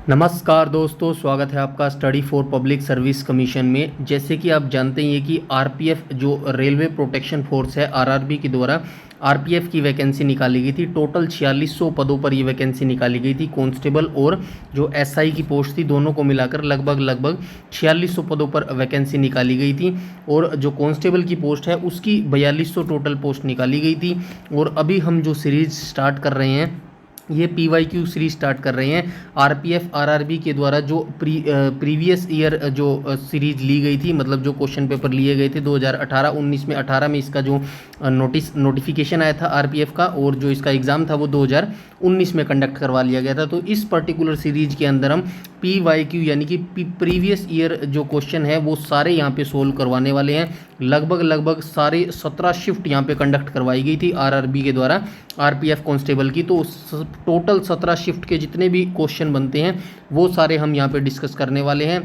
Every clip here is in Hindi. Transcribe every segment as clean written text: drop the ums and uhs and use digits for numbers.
नमस्कार दोस्तों, स्वागत है आपका study for public service commission में। जैसे कि आप जानते हैं कि आरपीएफ जो रेलवे प्रोटेक्शन फोर्स है आरआरबी के द्वारा आरपीएफ की वैकेंसी निकाली गई थी। टोटल 4600 पदों पर ये वैकेंसी निकाली गई थी। कांस्टेबल और जो एसआई की पोस्ट थी दोनों को मिलाकर लगभग 4600 पदों पर वैकेंसी निकाली गई थी। और जो कांस्टेबल की पोस्ट है उसकी 4200 टोटल पोस्ट निकाली गई थी। और अभी हम जो सीरीज स्टार्ट कर रहे हैं ये PYQ सीरीज स्टार्ट कर रहे हैं आरपीएफ आरआरबी के द्वारा। जो प्रीवियस ईयर जो सीरीज ली गई थी, मतलब जो क्वेश्चन पेपर लिए गए थे 2018-19 में, 18 में इसका जो नोटिफिकेशन आया था आरपीएफ का, और जो इसका एग्ज़ाम था वो 2019 में कंडक्ट करवा लिया गया था। तो इस पर्टिकुलर सीरीज के अंदर हम PYQ यानी कि प्रीवियस ईयर जो क्वेश्चन है वो सारे यहाँ पे सोल्व करवाने वाले हैं। लगभग सारे 17 शिफ्ट यहाँ पे कंडक्ट करवाई गई थी आरआरबी के द्वारा आरपीएफ कांस्टेबल की। तो टोटल 17 शिफ्ट के जितने भी क्वेश्चन बनते हैं वो सारे हम यहाँ पे डिस्कस करने वाले हैं।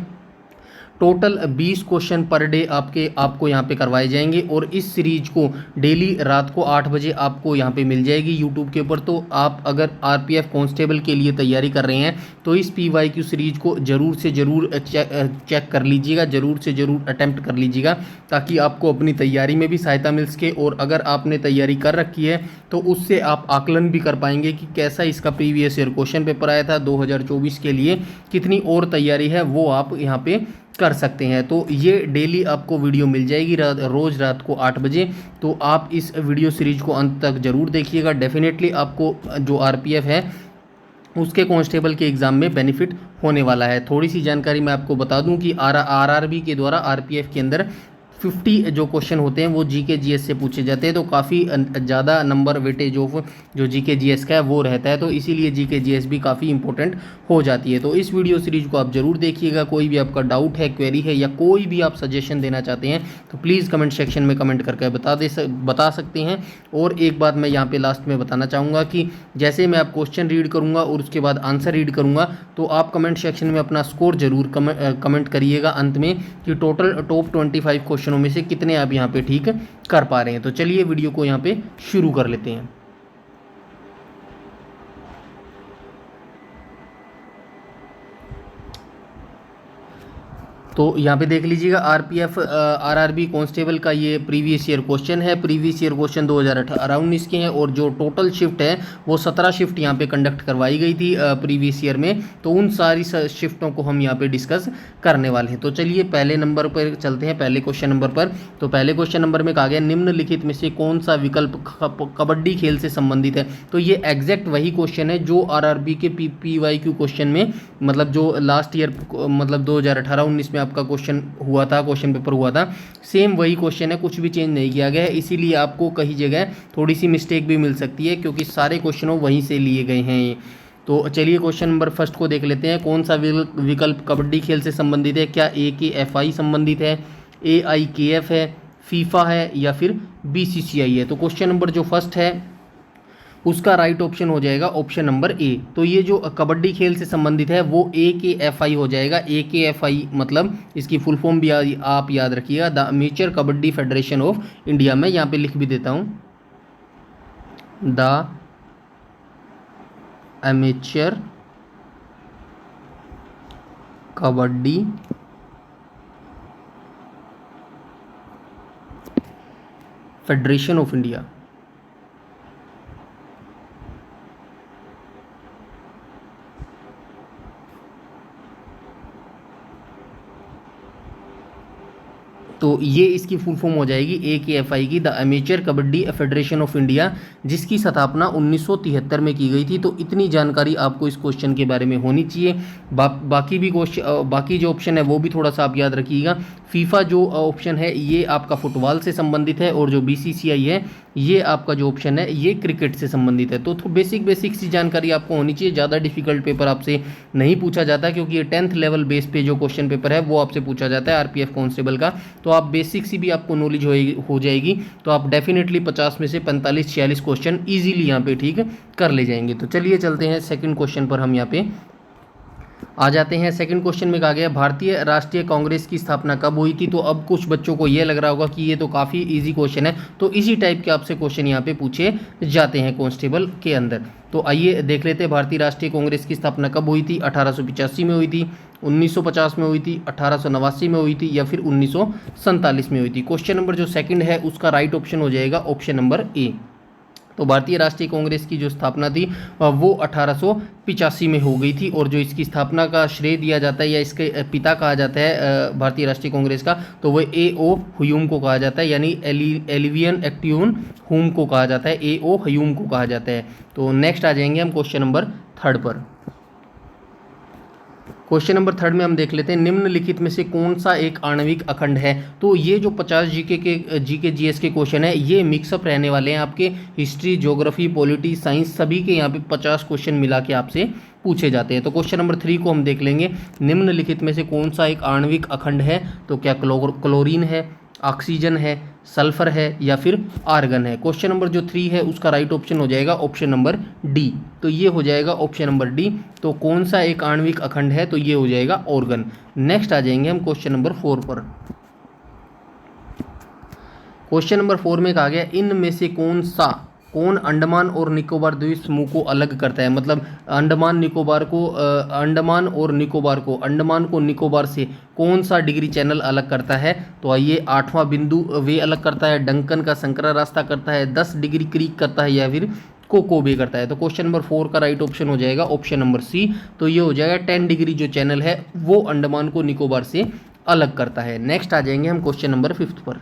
टोटल 20 क्वेश्चन पर डे आपको यहाँ पे करवाए जाएंगे। और इस सीरीज को डेली रात को 8 बजे आपको यहाँ पे मिल जाएगी यूट्यूब के ऊपर। तो आप अगर आरपीएफ कांस्टेबल के लिए तैयारी कर रहे हैं तो इस PYQ सीरीज को ज़रूर से ज़रूर चेक कर लीजिएगा, ज़रूर से ज़रूर अटैम्प्ट कर लीजिएगा, ताकि आपको अपनी तैयारी में भी सहायता मिल सके। और अगर आपने तैयारी कर रखी है तो उससे आप आकलन भी कर पाएंगे कि कैसा इसका प्रीवियस ईयर क्वेश्चन पेपर आया था 2024 के लिए, कितनी और तैयारी है वो आप यहाँ पे कर सकते हैं। तो ये डेली आपको वीडियो मिल जाएगी रोज़ रात को 8 बजे। तो आप इस वीडियो सीरीज को अंत तक ज़रूर देखिएगा। डेफिनेटली आपको जो आरपीएफ है उसके कांस्टेबल के एग्ज़ाम में बेनिफिट होने वाला है। थोड़ी सी जानकारी मैं आपको बता दूं कि आरआरबी के द्वारा आरपीएफ के अंदर 50 जो क्वेश्चन होते हैं वो जीके जीएस से पूछे जाते हैं। तो काफ़ी ज़्यादा नंबर वेटेज ऑफ जो जीके जीएस का है वो रहता है। तो इसीलिए जीके जीएस भी काफ़ी इंपॉर्टेंट हो जाती है। तो इस वीडियो सीरीज को आप ज़रूर देखिएगा। कोई भी आपका डाउट है, क्वेरी है, या कोई भी आप सजेशन देना चाहते हैं तो प्लीज़ कमेंट सेक्शन में कमेंट करके बता सकते हैं। और एक बात मैं यहाँ पर लास्ट में बताना चाहूँगा कि जैसे मैं आप क्वेश्चन रीड करूँगा और उसके बाद आंसर रीड करूँगा तो आप कमेंट सेक्शन में अपना स्कोर जरूर कमेंट करिएगा अंत में कि टोटल टॉप 25 क्वेश्चनों में से कितने आप यहाँ पे ठीक कर पा रहे हैं। तो चलिए वीडियो को यहाँ पे शुरू कर लेते हैं। तो यहाँ पे देख लीजिएगा आरपीएफ आरआरबी कांस्टेबल का ये प्रीवियस ईयर क्वेश्चन है। प्रीवियस ईयर क्वेश्चन 2018-19 के हैं। और जो टोटल शिफ्ट है वो 17 शिफ्ट यहाँ पे कंडक्ट करवाई गई थी प्रीवियस ईयर में। तो उन सारी शिफ्टों को हम यहाँ पे डिस्कस करने वाले हैं। तो चलिए पहले नंबर पर चलते हैं, पहले क्वेश्चन नंबर पर। तो पहले क्वेश्चन नंबर में कहा गया निम्नलिखित में से कौन सा विकल्प कबड्डी खेल से संबंधित है। तो ये एग्जैक्ट वही क्वेश्चन है जो आरआरबी के PYQ क्वेश्चन में, मतलब जो लास्ट ईयर मतलब 2018-19 में आपका क्वेश्चन हुआ था, क्वेश्चन पेपर हुआ था, सेम वही क्वेश्चन है, कुछ भी चेंज नहीं किया गया है। इसीलिए आपको कहीं जगह थोड़ी सी मिस्टेक भी मिल सकती है क्योंकि सारे क्वेश्चनों वहीं से लिए गए हैं। तो चलिए क्वेश्चन नंबर फर्स्ट को देख लेते हैं। कौन सा विकल्प कबड्डी खेल से संबंधित है? क्या AKFI संबंधित है, AIKF है, फीफा है, या फिर BCCI है? तो क्वेश्चन नंबर जो फर्स्ट है उसका राइट ऑप्शन हो जाएगा ऑप्शन नंबर A। तो ये जो कबड्डी खेल से संबंधित है वो AKFI हो जाएगा। AKFI मतलब इसकी फुल फॉर्म भी आप याद रखिएगा, the amateur kabaddi federation of India. मैं यहाँ पे लिख भी देता हूँ, the amateur kabaddi federation of India. तो ये इसकी फुल फॉर्म हो जाएगी AKFI की, the amateur kabaddi federation of India, जिसकी स्थापना 1973 में की गई थी। तो इतनी जानकारी आपको इस क्वेश्चन के बारे में होनी चाहिए। बाकी भी क्वेश्चन, बाकी जो ऑप्शन है वो भी थोड़ा सा आप याद रखिएगा। फीफा जो ऑप्शन है ये आपका फुटबॉल से संबंधित है, और जो BCCI है ये आपका जो ऑप्शन है ये क्रिकेट से संबंधित है। तो बेसिक सी जानकारी आपको होनी चाहिए। ज़्यादा डिफिकल्ट पेपर आपसे नहीं पूछा जाता क्योंकि ये 10th लेवल बेस पे जो क्वेश्चन पेपर है वो आपसे पूछा जाता है आरपीएफ कांस्टेबल का। तो आप बेसिक सी भी आपको नॉलेज हो जाएगी। तो आप डेफिनेटली 50 में से 45-46 क्वेश्चन ईजिली यहाँ पे ठीक कर ले जाएंगे। तो चलिए चलते हैं सेकंड क्वेश्चन पर हम यहाँ पे। आ जाते हैं सेकंड क्वेश्चन में। कहा गया भारतीय राष्ट्रीय कांग्रेस की स्थापना कब हुई थी। तो अब कुछ बच्चों को ये लग रहा होगा कि ये तो काफ़ी इजी क्वेश्चन है, तो इसी टाइप के आपसे क्वेश्चन यहाँ पे पूछे जाते हैं कांस्टेबल के अंदर। तो आइए देख लेते हैं भारतीय राष्ट्रीय कांग्रेस की स्थापना कब हुई थी। 1885 में हुई थी, 1950 में हुई थी, 1889 में हुई थी या फिर 1947 में हुई थी। क्वेश्चन नंबर जो सेकंड है उसका राइट ऑप्शन हो जाएगा ऑप्शन नंबर ए। तो भारतीय राष्ट्रीय कांग्रेस की जो स्थापना थी वो 1885 में हो गई थी। और जो इसकी स्थापना का श्रेय दिया जाता है या इसके पिता कहा जाता है भारतीय राष्ट्रीय कांग्रेस का, तो वो ए.ओ. ह्यूम को कहा जाता है, यानी एलिवियन एक्टिवन हुम को कहा जाता है, ए.ओ. ह्यूम को कहा जाता है। तो नेक्स्ट आ जाएंगे हम क्वेश्चन नंबर थर्ड पर। क्वेश्चन नंबर थर्ड में हम देख लेते हैं निम्नलिखित में से कौन सा एक आणविक अखंड है। तो ये जो 50 जीके जीएस के क्वेश्चन है ये मिक्सअप रहने वाले हैं आपके हिस्ट्री, ज्योग्राफी, पॉलिटी, साइंस सभी के यहाँ पे 50 क्वेश्चन मिला के आपसे पूछे जाते हैं। तो क्वेश्चन नंबर 3 को हम देख लेंगे निम्नलिखित में से कौन सा एक आणविक अखंड है। तो क्या क्लोरीन है, ऑक्सीजन है, सल्फर है या फिर आर्गन है। क्वेश्चन नंबर जो 3 है उसका राइट ऑप्शन हो जाएगा ऑप्शन नंबर डी। तो ये हो जाएगा ऑप्शन नंबर डी। तो कौन सा एक आणविक अखंड है, तो ये हो जाएगा ऑर्गन। नेक्स्ट आ जाएंगे हम क्वेश्चन नंबर 4 पर। क्वेश्चन नंबर 4 में कहा गया इनमें से कौन अंडमान और निकोबार द्वीप समूह को अलग करता है। मतलब अंडमान को निकोबार से कौन सा डिग्री चैनल अलग करता है। तो आइए 8वां बिंदु वे अलग करता है, डंकन का संकरा रास्ता करता है, 10 डिग्री क्रीक करता है या फिर कोको बे करता है। तो क्वेश्चन नंबर 4 का राइट ऑप्शन हो जाएगा ऑप्शन नंबर सी। तो ये हो जाएगा 10 डिग्री जो चैनल है वो अंडमान को निकोबार से अलग करता है। नेक्स्ट आ जाएंगे हम क्वेश्चन नंबर 5 पर।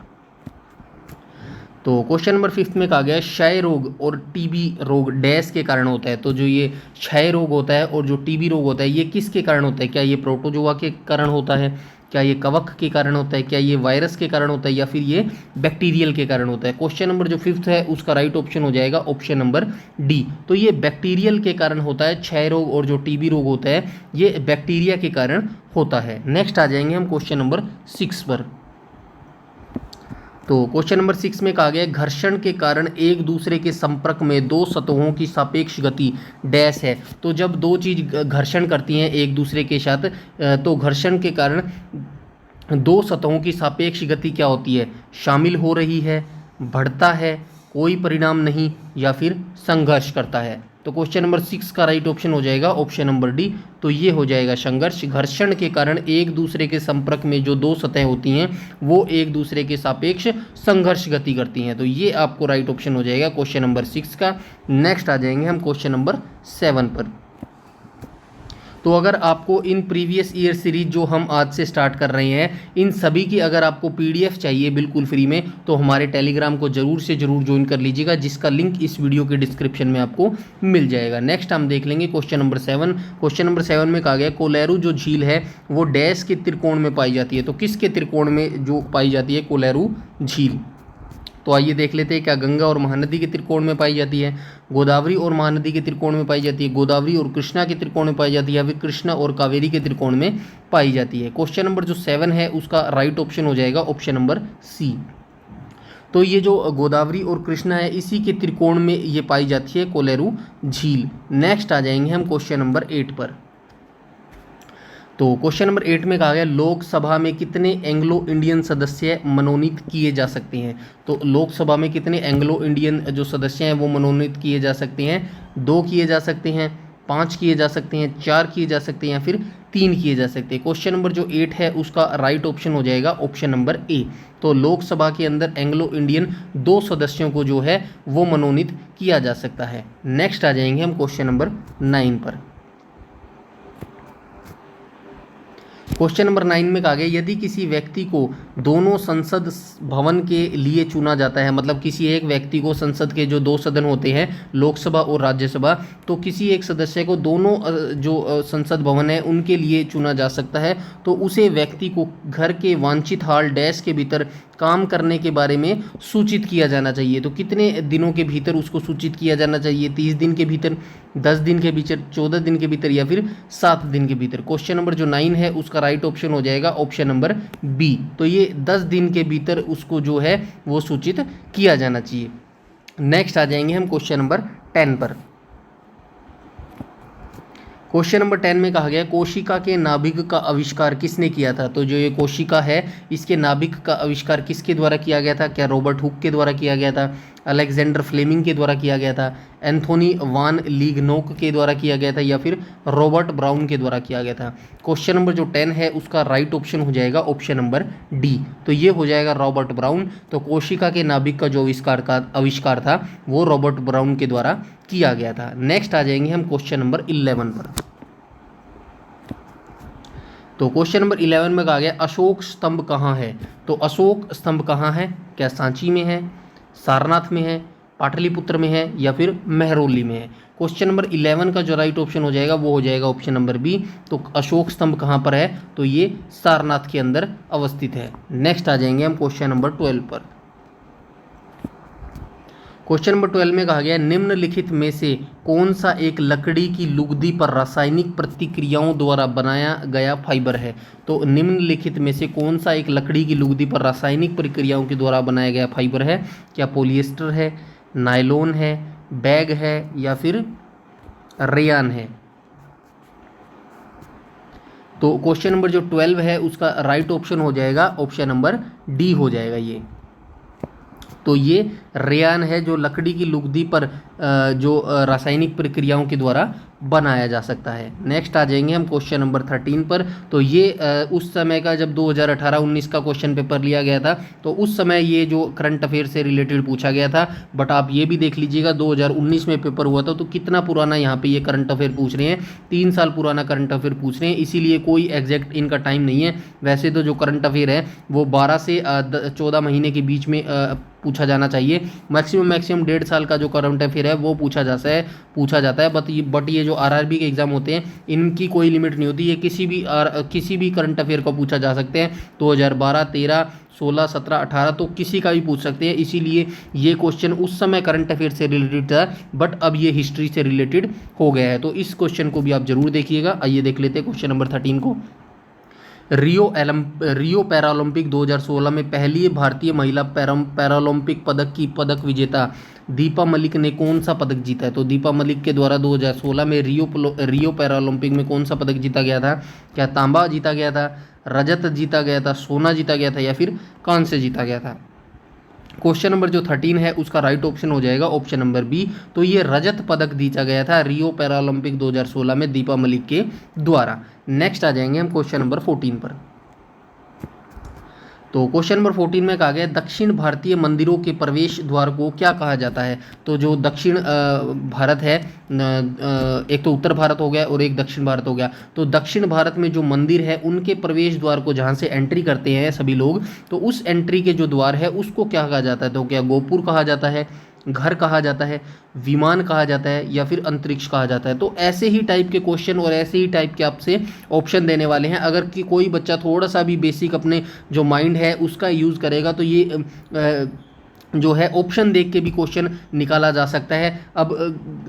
तो क्वेश्चन नंबर 5 में कहा गया क्षय रोग और टीबी रोग डैश के कारण होता है। तो जो ये क्षय रोग होता है और जो टीबी रोग होता है ये किसके कारण होता है। क्या ये प्रोटोजोआ के कारण होता है, क्या ये कवक के कारण होता है, क्या ये वायरस के कारण होता है या फिर ये बैक्टीरियल के कारण होता है। क्वेश्चन नंबर जो 5 है उसका राइट ऑप्शन हो जाएगा ऑप्शन नंबर डी। तो ये बैक्टीरियल के कारण होता है क्षय रोग, और जो टीबी रोग होता है ये बैक्टीरिया के कारण होता है। नेक्स्ट आ जाएंगे हम क्वेश्चन नंबर 6 पर। तो क्वेश्चन नंबर 6 में कहा गया घर्षण के कारण एक दूसरे के संपर्क में दो सतहों की सापेक्ष गति डैश है। तो जब दो चीज घर्षण करती हैं एक दूसरे के साथ, तो घर्षण के कारण दो सतहों की सापेक्ष गति क्या होती है, शामिल हो रही है, बढ़ता है, कोई परिणाम नहीं या फिर संघर्ष करता है। तो क्वेश्चन नंबर 6 का राइट ऑप्शन हो जाएगा ऑप्शन नंबर डी। तो ये हो जाएगा संघर्ष। घर्षण के कारण एक दूसरे के संपर्क में जो दो सतहें होती हैं वो एक दूसरे के सापेक्ष संघर्ष गति करती हैं। तो ये आपको राइट ऑप्शन हो जाएगा क्वेश्चन नंबर 6 का। नेक्स्ट आ जाएंगे हम क्वेश्चन नंबर 7 पर। तो अगर आपको इन प्रीवियस ईयर सीरीज जो हम आज से स्टार्ट कर रहे हैं इन सभी की अगर आपको पीडीएफ चाहिए बिल्कुल फ्री में, तो हमारे टेलीग्राम को जरूर से जरूर ज्वाइन कर लीजिएगा, जिसका लिंक इस वीडियो के डिस्क्रिप्शन में आपको मिल जाएगा। नेक्स्ट हम देख लेंगे क्वेश्चन नंबर 7। क्वेश्चन नंबर 7 में कहा गया कोलेरू जो झील है वो डैश के त्रिकोण में पाई जाती है। तो किसके त्रिकोण में जो पाई जाती है कोलेरू झील। तो आइए देख लेते हैं क्या गंगा और महानदी के त्रिकोण में पाई जाती है, गोदावरी और महानदी के त्रिकोण में पाई जाती है, गोदावरी और कृष्णा के त्रिकोण में पाई जाती है या फिर कृष्णा और कावेरी के त्रिकोण में पाई जाती है। क्वेश्चन नंबर जो 7 है उसका राइट ऑप्शन हो जाएगा ऑप्शन नंबर सी। तो ये जो गोदावरी और कृष्णा है इसी के त्रिकोण में ये पाई जाती है कोलेरू झील। नेक्स्ट आ जाएंगे हम क्वेश्चन नंबर 8 पर। तो क्वेश्चन नंबर 8 में कहा गया लोकसभा में कितने एंग्लो इंडियन सदस्य मनोनीत किए जा सकते हैं। तो लोकसभा में कितने एंग्लो इंडियन जो सदस्य हैं वो मनोनीत किए जा सकते हैं। 2 किए जा सकते हैं, 5 किए जा सकते हैं, 4 किए जा सकते हैं या फिर 3 किए जा सकते हैं। क्वेश्चन नंबर जो 8 है उसका राइट ऑप्शन हो जाएगा ऑप्शन नंबर ए। तो लोकसभा के अंदर एंग्लो इंडियन 2 सदस्यों को जो है वो मनोनीत किया जा सकता है। नेक्स्ट आ जाएंगे हम क्वेश्चन नंबर 9 पर। क्वेश्चन नंबर 9 में कहा गया यदि किसी व्यक्ति को दोनों संसद भवन के लिए चुना जाता है, मतलब किसी एक व्यक्ति को संसद के जो 2 सदन होते हैं लोकसभा और राज्यसभा, तो किसी एक सदस्य को दोनों जो संसद भवन है उनके लिए चुना जा सकता है। तो उसे व्यक्ति को घर के वांछित हाल डैश के भीतर काम करने के बारे में सूचित किया जाना चाहिए। तो कितने दिनों के भीतर उसको सूचित किया जाना चाहिए, 30 दिन के भीतर, 10 दिन के भीतर, 14 दिन के भीतर या फिर 7 दिन के भीतर। क्वेश्चन नंबर जो 9 है उसका राइट ऑप्शन हो जाएगा ऑप्शन नंबर बी। तो ये 10 दिन के भीतर उसको जो है वो सूचित किया जाना चाहिए। नेक्स्ट आ जाएंगे हम क्वेश्चन नंबर 10 पर। क्वेश्चन नंबर 10 में कहा गया कोशिका के नाभिक का आविष्कार किसने किया था। तो जो ये कोशिका है इसके नाभिक का आविष्कार किसके द्वारा किया गया था। क्या रॉबर्ट हुक के द्वारा किया गया था, अलेक्जेंडर फ्लेमिंग के द्वारा किया गया था, एंथोनी वान लीगनोक के द्वारा किया गया था, या फिर रॉबर्ट ब्राउन के द्वारा किया गया था। क्वेश्चन नंबर जो 10 है उसका राइट ऑप्शन हो जाएगा ऑप्शन नंबर डी। तो ये हो जाएगा रॉबर्ट ब्राउन। तो कोशिका के नाभिक का जो आविष्कार था वो रॉबर्ट ब्राउन के द्वारा किया गया था। नेक्स्ट आ जाएंगे हम क्वेश्चन नंबर 11 पर। तो क्वेश्चन नंबर 11 में कहा गया अशोक स्तंभ कहाँ है। तो अशोक स्तंभ कहाँ है, क्या सांची में है, सारनाथ में है, पाटलिपुत्र में है, या फिर महरौली में है। क्वेश्चन नंबर 11 का जो राइट ऑप्शन हो जाएगा वो हो जाएगा ऑप्शन नंबर बी। तो अशोक स्तंभ कहाँ पर है, तो ये सारनाथ के अंदर अवस्थित है। नेक्स्ट आ जाएंगे हम क्वेश्चन नंबर 12 पर। क्वेश्चन नंबर 12 में कहा गया निम्नलिखित में से कौन सा एक लकड़ी की लुगदी पर रासायनिक प्रतिक्रियाओं द्वारा बनाया गया फाइबर है। तो निम्नलिखित में से कौन सा एक लकड़ी की लुगदी पर रासायनिक प्रक्रियाओं के द्वारा बनाया गया फाइबर है। क्या पॉलिएस्टर है, नायलॉन है, बैग है, या फिर रेयान है। तो क्वेश्चन नंबर जो 12 है उसका राइट ऑप्शन हो जाएगा ऑप्शन नंबर डी हो जाएगा ये। तो ये रेयान है जो लकड़ी की लुगदी पर जो रासायनिक प्रक्रियाओं के द्वारा बनाया जा सकता है। नेक्स्ट आ जाएंगे हम क्वेश्चन नंबर 13 पर। तो ये उस समय का जब 2018-19 का क्वेश्चन पेपर लिया गया था तो उस समय ये जो करंट अफेयर से रिलेटेड पूछा गया था। बट आप ये भी देख लीजिएगा 2019 में पेपर हुआ था तो कितना पुराना यहाँ पे ये करंट अफेयर पूछ रहे हैं, 3 साल पुराना करंट अफेयर पूछ रहे हैं। इसीलिए कोई एग्जैक्ट इनका टाइम नहीं है। वैसे तो जो करंट अफेयर है वो 12 से 14 महीने के बीच में पूछा जाना चाहिए। मैक्सिमम 1.5 साल का जो करंट अफेयर है वो पूछा जाता है। बट ये जो आरआरबी के एग्जाम होते हैं इनकी कोई लिमिट नहीं होती। ये किसी भी करंट अफेयर को पूछा जा सकते हैं। 2012, 13, 16, 17, 18 तो किसी का भी पूछ सकते हैं। इसीलिए ये क्वेश्चन उस समय करंट अफेयर से रिलेटेड था बट अब ये हिस्ट्री से रिलेटेड हो गया है। तो इस क्वेश्चन को भी आप जरूर देखिएगा। आइए देख लेते हैं क्वेश्चन नंबर 13 को। रियो पैरालंपिक 2016 में पहली भारतीय महिला पैरालंपिक पदक विजेता दीपा मलिक ने कौन सा पदक जीता है। तो दीपा मलिक के द्वारा 2016 में रियो पैरालंपिक में कौन सा पदक जीता गया था। क्या तांबा जीता गया था, रजत जीता गया था, सोना जीता गया था, या फिर कांस्य जीता गया था। क्वेश्चन नंबर जो 13 है उसका राइट ऑप्शन हो जाएगा ऑप्शन नंबर बी। तो ये रजत पदक जीता गया था रियो पैरालंपिक 2016 में दीपा मलिक के द्वारा। नेक्स्ट आ जाएंगे हम क्वेश्चन नंबर 14 पर। तो क्वेश्चन नंबर 14 में कहा गया दक्षिण भारतीय मंदिरों के प्रवेश द्वार को क्या कहा जाता है। तो जो दक्षिण भारत है, एक तो उत्तर भारत हो गया और एक दक्षिण भारत हो गया। तो दक्षिण भारत में जो मंदिर है उनके प्रवेश द्वार को जहाँ से एंट्री करते हैं सभी लोग, तो उस एंट्री के जो द्वार है उसको क्या कहा जाता है। तो क्या गोपुर कहा जाता है, घर कहा जाता है, विमान कहा जाता है, या फिर अंतरिक्ष कहा जाता है। तो ऐसे ही टाइप के क्वेश्चन और ऐसे ही टाइप के आपसे ऑप्शन देने वाले हैं। अगर कि कोई बच्चा थोड़ा सा भी बेसिक अपने जो माइंड है उसका यूज़ करेगा तो ये जो है ऑप्शन देख के भी क्वेश्चन निकाला जा सकता है। अब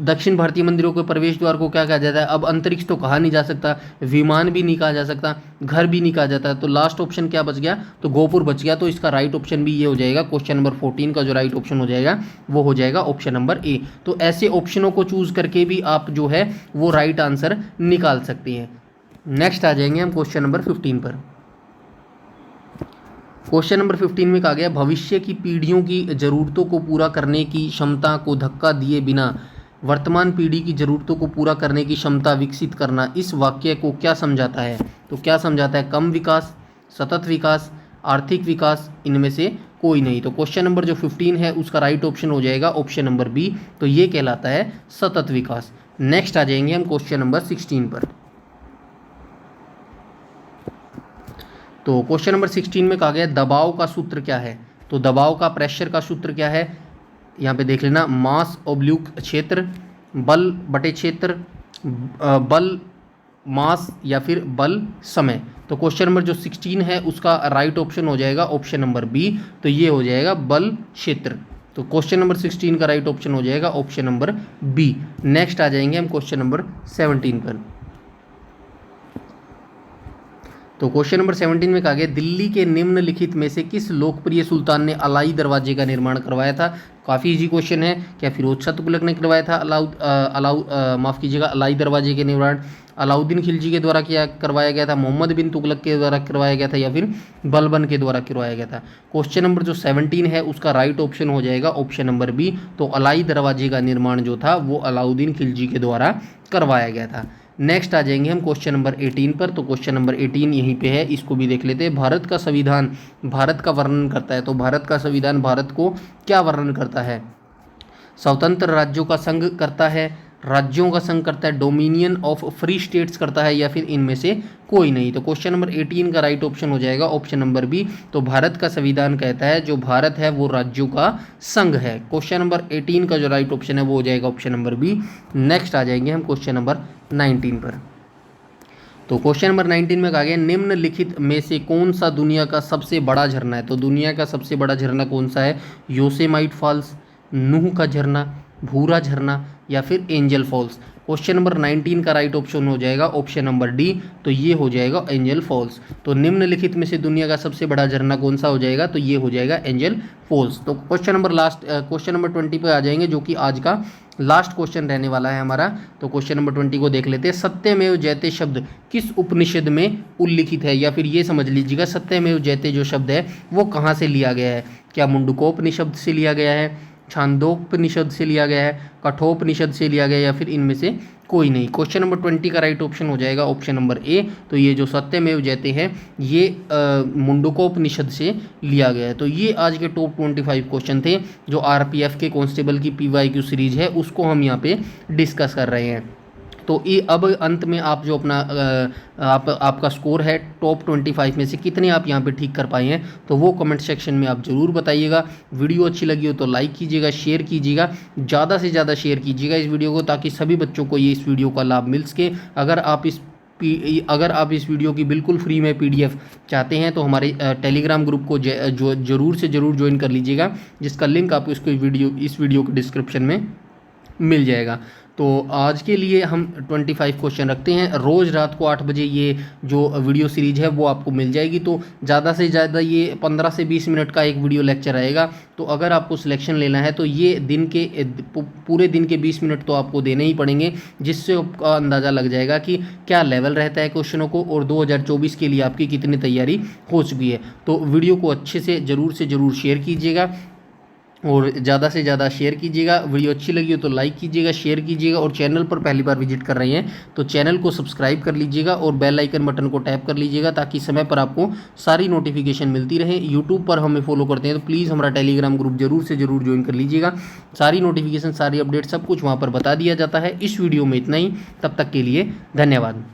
दक्षिण भारतीय मंदिरों के प्रवेश द्वार को क्या कहा जाता है। अब अंतरिक्ष तो कहा नहीं जा सकता, विमान भी नहीं कहा जा सकता, घर भी नहीं कहा जाता है। तो लास्ट ऑप्शन क्या बच गया, तो गोपुर बच गया। तो इसका राइट ऑप्शन भी ये हो जाएगा। क्वेश्चन नंबर 14 का जो राइट ऑप्शन हो जाएगा वो हो जाएगा ऑप्शन नंबर ए। तो ऐसे ऑप्शनों को चूज करके भी आप जो है वो राइट आंसर निकाल सकते हैं। नेक्स्ट आ जाएंगे हम क्वेश्चन नंबर 15 पर। क्वेश्चन नंबर 15 में कहा गया भविष्य की पीढ़ियों की ज़रूरतों को पूरा करने की क्षमता को धक्का दिए बिना वर्तमान पीढ़ी की ज़रूरतों को पूरा करने की क्षमता विकसित करना इस वाक्य को क्या समझाता है। तो क्या समझाता है, कम विकास, सतत विकास, आर्थिक विकास, इनमें से कोई नहीं। तो क्वेश्चन नंबर जो 15 है उसका राइट ऑप्शन हो जाएगा ऑप्शन नंबर बी। तो ये कहलाता है सतत विकास। नेक्स्ट आ जाएंगे हम क्वेश्चन नंबर 16 पर। तो क्वेश्चन नंबर 16 में कहा गया दबाव का सूत्र क्या है। तो दबाव का, प्रेशर का सूत्र क्या है, यहाँ पे देख लेना, मास ऑब्ल्यूक क्षेत्र, बल बटे क्षेत्र, बल मास, या फिर बल समय। तो क्वेश्चन नंबर जो 16 है उसका राइट ऑप्शन हो जाएगा ऑप्शन नंबर बी। तो ये हो जाएगा बल क्षेत्र। तो क्वेश्चन नंबर 16 का राइट ऑप्शन हो जाएगा ऑप्शन नंबर बी। नेक्स्ट आ जाएंगे हम क्वेश्चन नंबर 17 पर। तो क्वेश्चन नंबर 17 में कहा गया दिल्ली के निम्नलिखित में से किस लोकप्रिय सुल्तान ने अलाई दरवाजे का निर्माण करवाया था। काफ़ी इजी क्वेश्चन है। क्या फिरोज शाह तुगलक ने करवाया था अलाई दरवाजे के निर्माण, अलाउद्दीन खिलजी के द्वारा क्या करवाया गया था, मोहम्मद बिन तुगलक के द्वारा करवाया गया था, या फिर बलबन के द्वारा करवाया गया था। क्वेश्चन नंबर जो 17 है उसका राइट ऑप्शन हो जाएगा ऑप्शन नंबर बी। तो अलाई दरवाजे का निर्माण जो था वो अलाउद्दीन खिलजी के द्वारा करवाया गया था। नेक्स्ट आ जाएंगे हम क्वेश्चन नंबर 18 पर। तो क्वेश्चन नंबर 18 यहीं पे है, इसको भी देख लेते हैं। भारत का संविधान भारत का वर्णन करता है। तो भारत का संविधान भारत को क्या वर्णन करता है? स्वतंत्र राज्यों का संघ करता है, राज्यों का संघ करता है, डोमिनियन ऑफ फ्री स्टेट्स करता है, या फिर इनमें से कोई नहीं। तो क्वेश्चन नंबर 18 का राइट ऑप्शन हो जाएगा ऑप्शन नंबर बी। तो भारत का संविधान कहता है जो भारत है वो राज्यों का संघ है। क्वेश्चन नंबर 18 का जो राइट ऑप्शन है वो हो जाएगा ऑप्शन नंबर बी। नेक्स्ट आ जाएंगे हम क्वेश्चन नंबर 19 पर। तो क्वेश्चन नंबर 19 में कहा गया निम्नलिखित में से कौन सा दुनिया का सबसे बड़ा झरना है? तो दुनिया का सबसे बड़ा झरना कौन सा है? योसेमाइट फॉल्स, नूह का झरना, भूरा झरना, या फिर एंजल फॉल्स। क्वेश्चन नंबर 19 का राइट ऑप्शन हो जाएगा ऑप्शन नंबर डी। तो ये हो जाएगा एंजल फॉल्स। तो निम्नलिखित में से दुनिया का सबसे बड़ा झरना कौन सा हो जाएगा? तो ये हो जाएगा एंजल फॉल्स। तो क्वेश्चन नंबर 20 पे आ जाएंगे, जो कि आज का लास्ट क्वेश्चन रहने वाला है हमारा। तो क्वेश्चन नंबर 20 को देख लेते हैं। सत्यमेव जयते शब्द किस उपनिषद में उल्लिखित है? या फिर ये समझ लीजिएगा सत्यमेव जयते जो शब्द है वो कहाँ से लिया गया है? क्या मुंडकोपनिषद से लिया गया है, छांदोपनिषद से लिया गया है, कठोपनिषद से लिया गया है, या फिर इनमें से कोई नहीं? क्वेश्चन नंबर 20 का राइट ऑप्शन हो जाएगा ऑप्शन नंबर ए। तो ये जो सत्यमेव जयते हैं ये मुंडकोपनिषद से लिया गया है। तो ये आज के टॉप 25 क्वेश्चन थे जो आरपीएफ के कांस्टेबल की पीवाईक्यू सीरीज है उसको हम यहाँ पे डिस्कस कर रहे हैं। तो ये अब अंत में आप जो अपना आपका स्कोर है टॉप 25 में से कितने आप यहाँ पे ठीक कर पाए हैं तो वो कमेंट सेक्शन में आप ज़रूर बताइएगा। वीडियो अच्छी लगी हो तो लाइक कीजिएगा, शेयर कीजिएगा, ज़्यादा से ज़्यादा शेयर कीजिएगा इस वीडियो को, ताकि सभी बच्चों को ये इस वीडियो का लाभ मिल सके। अगर आप इस वीडियो की बिल्कुल फ्री में पीडीएफ चाहते हैं तो हमारे टेलीग्राम ग्रुप को ज़रूर से ज़रूर ज्वाइन कर लीजिएगा, जिसका लिंक आपको इस वीडियो के डिस्क्रिप्शन में मिल जाएगा। तो आज के लिए हम 25 क्वेश्चन रखते हैं। रोज़ रात को 8 बजे ये जो वीडियो सीरीज है वो आपको मिल जाएगी। तो ज़्यादा से ज़्यादा ये 15 से 20 मिनट का एक वीडियो लेक्चर आएगा। तो अगर आपको सिलेक्शन लेना है तो ये पूरे दिन के 20 मिनट तो आपको देने ही पड़ेंगे, जिससे आपका अंदाज़ा लग जाएगा कि क्या लेवल रहता है क्वेश्चनों को और 2024 के लिए आपकी कितनी तैयारी हो चुकी है। तो वीडियो को अच्छे से ज़रूर शेयर कीजिएगा और ज़्यादा से ज़्यादा शेयर कीजिएगा। वीडियो अच्छी लगी हो तो लाइक कीजिएगा, शेयर कीजिएगा, और चैनल पर पहली बार विजिट कर रहे हैं तो चैनल को सब्सक्राइब कर लीजिएगा और बेल आइकन बटन को टैप कर लीजिएगा, ताकि समय पर आपको सारी नोटिफिकेशन मिलती रहे। यूट्यूब पर हमें फॉलो करते हैं तो प्लीज़ हमारा टेलीग्राम ग्रुप ज़रूर से ज़रूर ज्वाइन कर लीजिएगा। सारी नोटिफिकेशन, सारी अपडेट सब कुछ वहाँ पर बता दिया जाता है। इस वीडियो में इतना ही, तब तक के लिए धन्यवाद।